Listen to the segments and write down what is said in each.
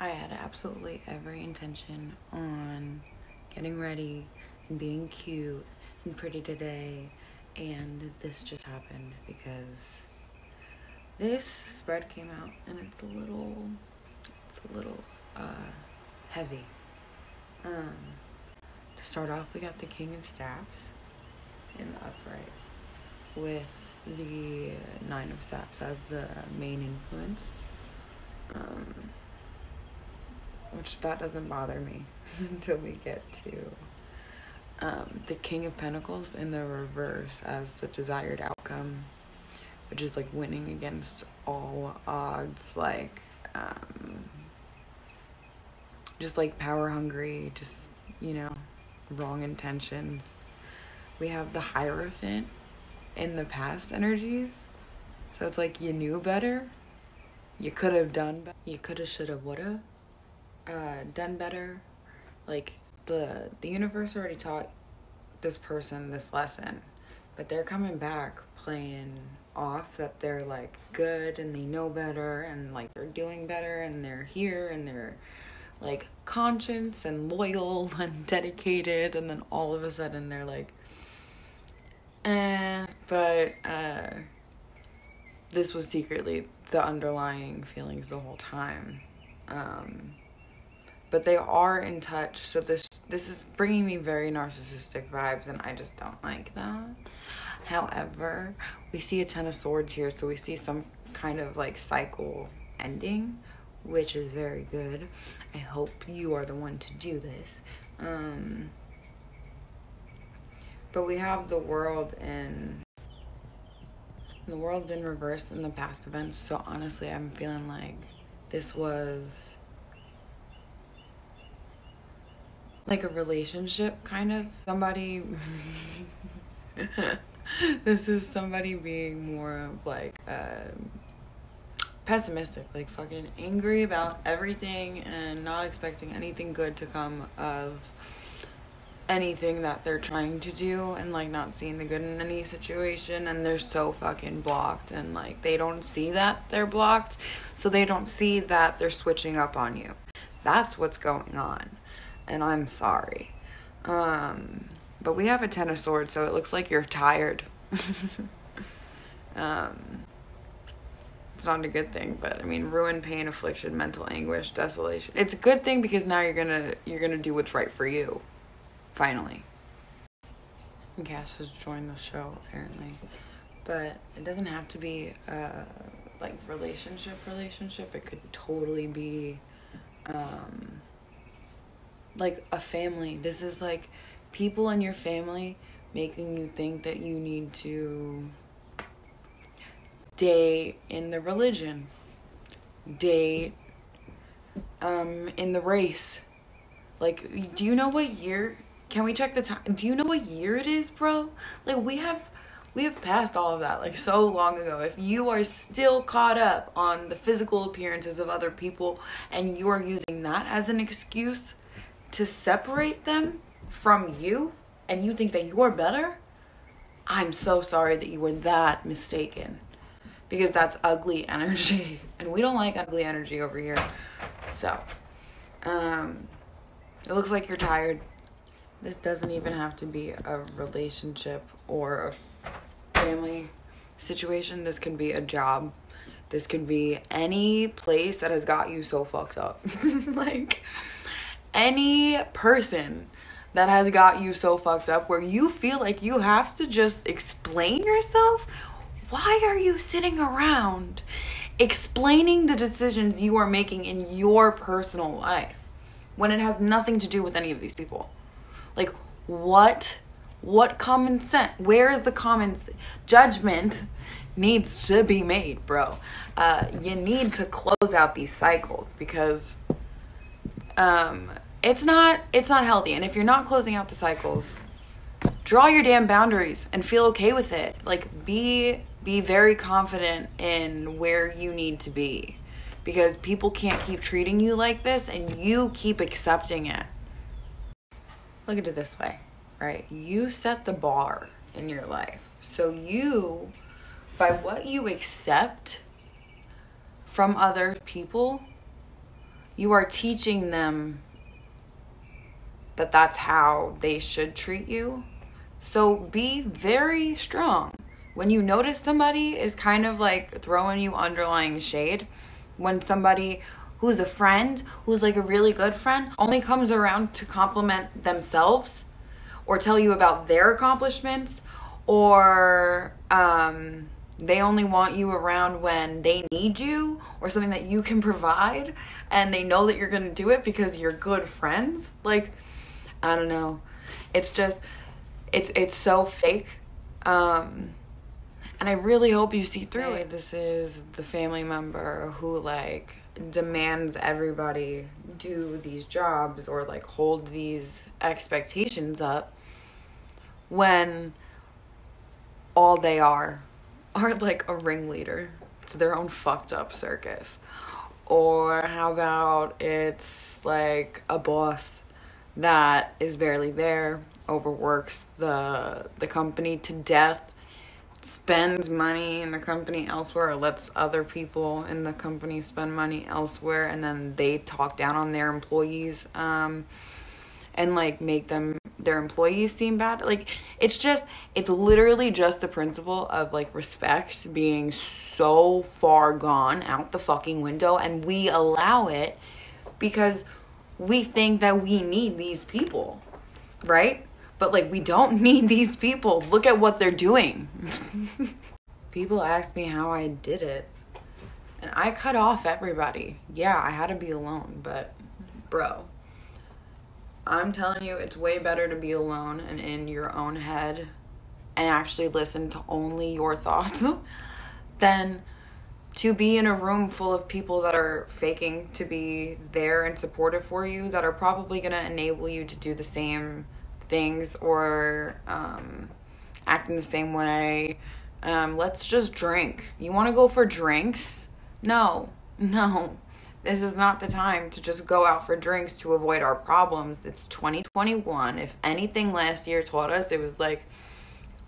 I had absolutely every intention on getting ready and being cute and pretty today, and this just happened because this spread came out and it's a little heavy. To start off, we got the King of Staffs in the upright with the Nine of Staffs as the main influence. Which that doesn't bother me until we get to the King of Pentacles in the reverse as the desired outcome, which is like winning against all odds, like just like power hungry, just, you know, wrong intentions. We have the Hierophant in the past energies, so it's like you knew better, you could have done better, you coulda, shoulda, woulda done better. Like the universe already taught this person this lesson, but they're coming back playing off that they're like good and they know better and like they're doing better and they're here and they're like conscious and loyal and dedicated, and then all of a sudden they're like this was secretly the underlying feelings the whole time. But they are in touch, so this is bringing me very narcissistic vibes, and I just don't like that. However, we see a Ten of Swords here, so we see some kind of like cycle ending, which is very good. I hope you are the one to do this. But we have the world's in reverse in the past events, so honestly, I'm feeling like this was like a relationship, kind of. Somebody this is somebody being more of like pessimistic, like fucking angry about everything and not expecting anything good to come of anything that they're trying to do, and like not seeing the good in any situation, and they're so fucking blocked, and like they don't see that they're blocked, so they don't see that they're switching up on you. That's what's going on, and I'm sorry. But we have a Ten of Swords, so it looks like you're tired. It's not a good thing, but I mean, ruin, pain, affliction, mental anguish, desolation. It's a good thing because now you're gonna do what's right for you. Finally. Cass has joined the show, apparently. But it doesn't have to be like relationship. It could totally be like a family. This is like people in your family making you think that you need to date in the religion, date in the race. Like, do you know what year? Can we check the time? Do you know what year it is, bro? Like, we have passed all of that, like, so long ago. If you are still caught up on the physical appearances of other people and you are using that as an excuse to separate them from you, and you think that you're better, I'm so sorry that you were that mistaken. Because that's ugly energy. And we don't like ugly energy over here. So, it looks like you're tired. This doesn't even have to be a relationship or a family situation. This can be a job. This could be any place that has got you so fucked up. Like, any person that has got you so fucked up where you feel like you have to just explain yourself. Why are you sitting around explaining the decisions you are making in your personal life when it has nothing to do with any of these people? Like, what common sense? Where is the common judgment needs to be made, bro? You need to close out these cycles because it's not healthy. And if you're not closing out the cycles, draw your damn boundaries and feel okay with it. Like, be very confident in where you need to be, because people can't keep treating you like this and you keep accepting it. Look at it this way, right? You set the bar in your life. So you, by what you accept from other people, you are teaching them that that's how they should treat you. So be very strong. When you notice somebody is kind of like throwing you underlying shade, when somebody who's a friend, who's like a really good friend, only comes around to compliment themselves or tell you about their accomplishments, or they only want you around when they need you or something that you can provide, and they know that you're going to do it because you're good friends. Like, I don't know. It's just, it's so fake. And I really hope you see through it. This is the family member who like demands everybody do these jobs or like hold these expectations up, when all they are like a ringleader to their own fucked up circus. Or how about it's like a boss that is barely there, overworks the company to death, spends money in the company elsewhere, or lets other people in the company spend money elsewhere, and then they talk down on their employees and like make their employees seem bad. Like, it's literally just the principle of like respect being so far gone out the fucking window, and we allow it because we think that we need these people, right? But like, we don't need these people. Look at what they're doing. People ask me how I did it, and I cut off everybody. Yeah, I had to be alone, but bro, I'm telling you, it's way better to be alone and in your own head and actually listen to only your thoughts than to be in a room full of people that are faking to be there and supportive for you, that are probably going to enable you to do the same things or act in the same way. Let's just drink. You want to go for drinks? No. This is not the time to just go out for drinks to avoid our problems. It's 2021. If anything last year taught us, it was like,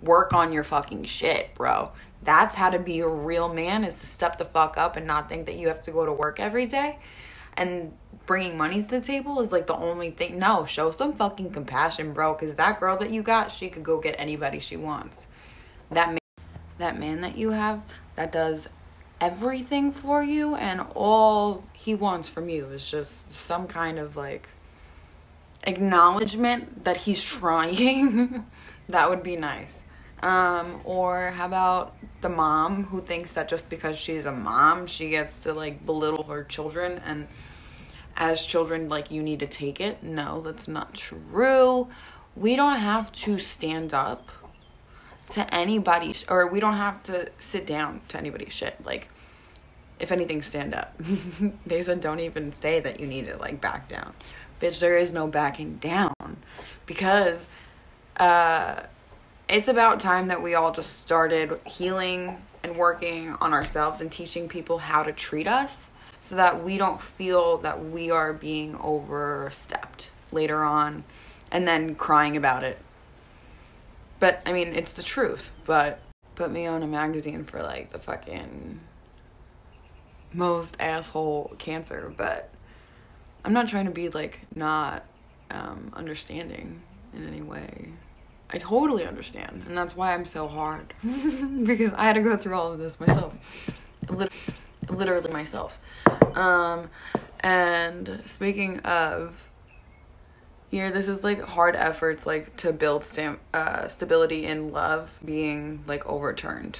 work on your fucking shit, bro. That's how to be a real man, is to step the fuck up and not think that you have to go to work every day. And bringing money to the table is like the only thing. No, show some fucking compassion, bro, because that girl that you got, she could go get anybody she wants. That man that you have that does everything for you, and all he wants from you is just some kind of like acknowledgement that he's trying. That would be nice. Or how about the mom who thinks that just because she's a mom, she gets to like belittle her children, and as children, like, you need to take it. No, that's not true. We don't have to stand up to anybody, or we don't have to sit down to anybody's shit. Like, if anything, stand up. They said don't even say that you need to like back down. Bitch, there is no backing down, because it's about time that we all just started healing and working on ourselves and teaching people how to treat us, so that we don't feel that we are being overstepped later on and then crying about it. But I mean, it's the truth. But put me on a magazine for like the fucking most asshole cancer, but I'm not trying to be like not understanding in any way. I totally understand, and that's why I'm so hard. Because I had to go through all of this myself. Literally myself. And speaking of, here, this is like hard efforts like to build stability in love being like overturned.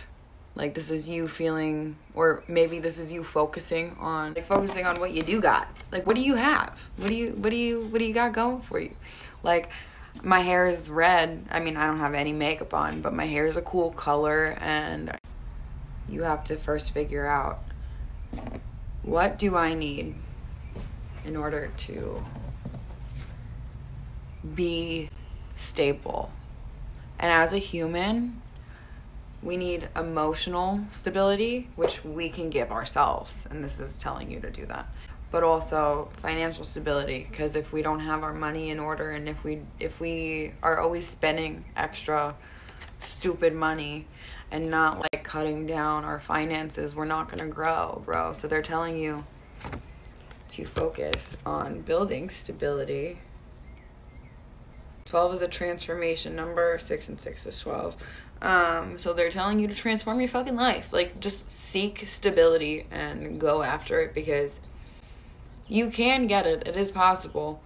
Like, this is you feeling, or maybe this is you focusing on what you do got. Like, what do you have? What do you got going for you? Like, my hair is red. I mean, I don't have any makeup on, but my hair is a cool color, and you have to first figure out, what do I need in order to be stable? And as a human, we need emotional stability, which we can give ourselves, and this is telling you to do that. But also financial stability, because if we don't have our money in order, and if we are always spending extra stupid money and not like cutting down our finances, we're not gonna grow, bro. So they're telling you to focus on building stability. 12 is a transformation number. 6 and 6 is 12. So they're telling you to transform your fucking life. Like, just seek stability and go after it, because you can get it. It is possible,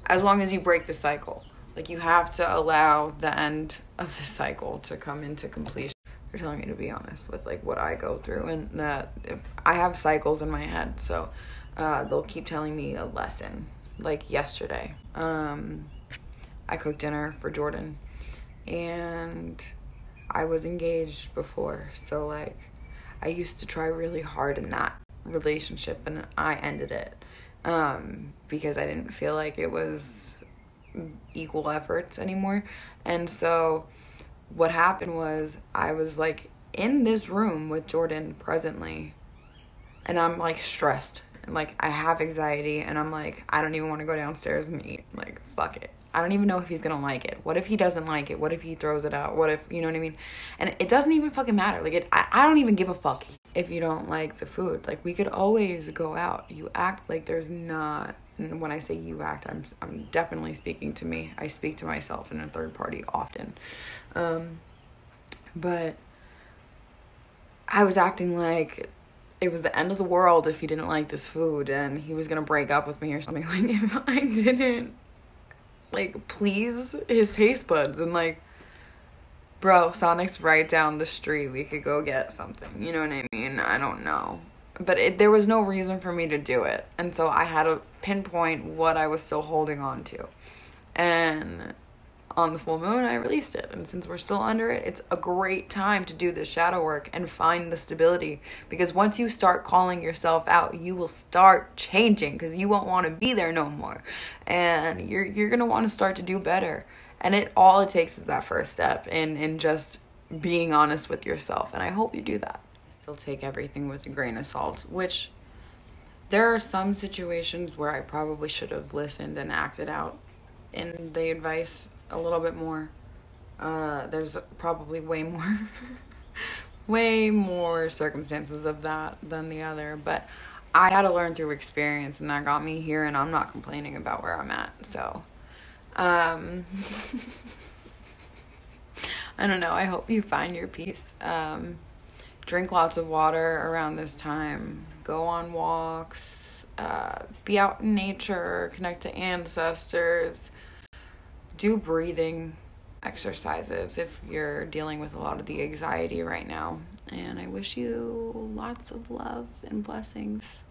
as long as you break the cycle. Like, you have to allow the end of the cycle to come into completion. They're telling me to be honest with, like, what I go through, and that I have cycles in my head, so they'll keep telling me a lesson. Like yesterday, I cooked dinner for Jordan, and I was engaged before, so, like, I used to try really hard in that relationship, and I ended it because I didn't feel like it was equal efforts anymore. And so what happened was, I was, like, in this room with Jordan presently, and I'm, like, stressed, and, like, I have anxiety, and I'm like, I don't even want to go downstairs and eat. Like, fuck it. I don't even know if he's gonna like it. What if he doesn't like it? What if he throws it out? What if, you know what I mean? And it doesn't even fucking matter. Like, I don't even give a fuck if you don't like the food. Like, we could always go out. You act like there's not, and when I say you act, I'm definitely speaking to me. I speak to myself in a third party often. But I was acting like it was the end of the world if he didn't like this food, and he was gonna break up with me or something. Like, if I didn't, like, please his taste buds, and, like, bro, Sonic's right down the street. We could go get something. You know what I mean? I don't know. But there was no reason for me to do it. And so I had to pinpoint what I was still holding on to. And on the full moon, I released it. And since we're still under it, it's a great time to do the shadow work and find the stability. Because once you start calling yourself out, you will start changing, because you won't want to be there no more. And you're going to want to start to do better. And it takes is that first step in just being honest with yourself. And I hope you do that. Still take everything with a grain of salt, which there are some situations where I probably should have listened and acted out in the advice a little bit more. There's probably way more circumstances of that than the other, but I had to learn through experience, and that got me here, and I'm not complaining about where I'm at. So I don't know, I hope you find your peace. Drink lots of water around this time. Go on walks. Be out in nature. Connect to ancestors. Do breathing exercises if you're dealing with a lot of the anxiety right now. And I wish you lots of love and blessings.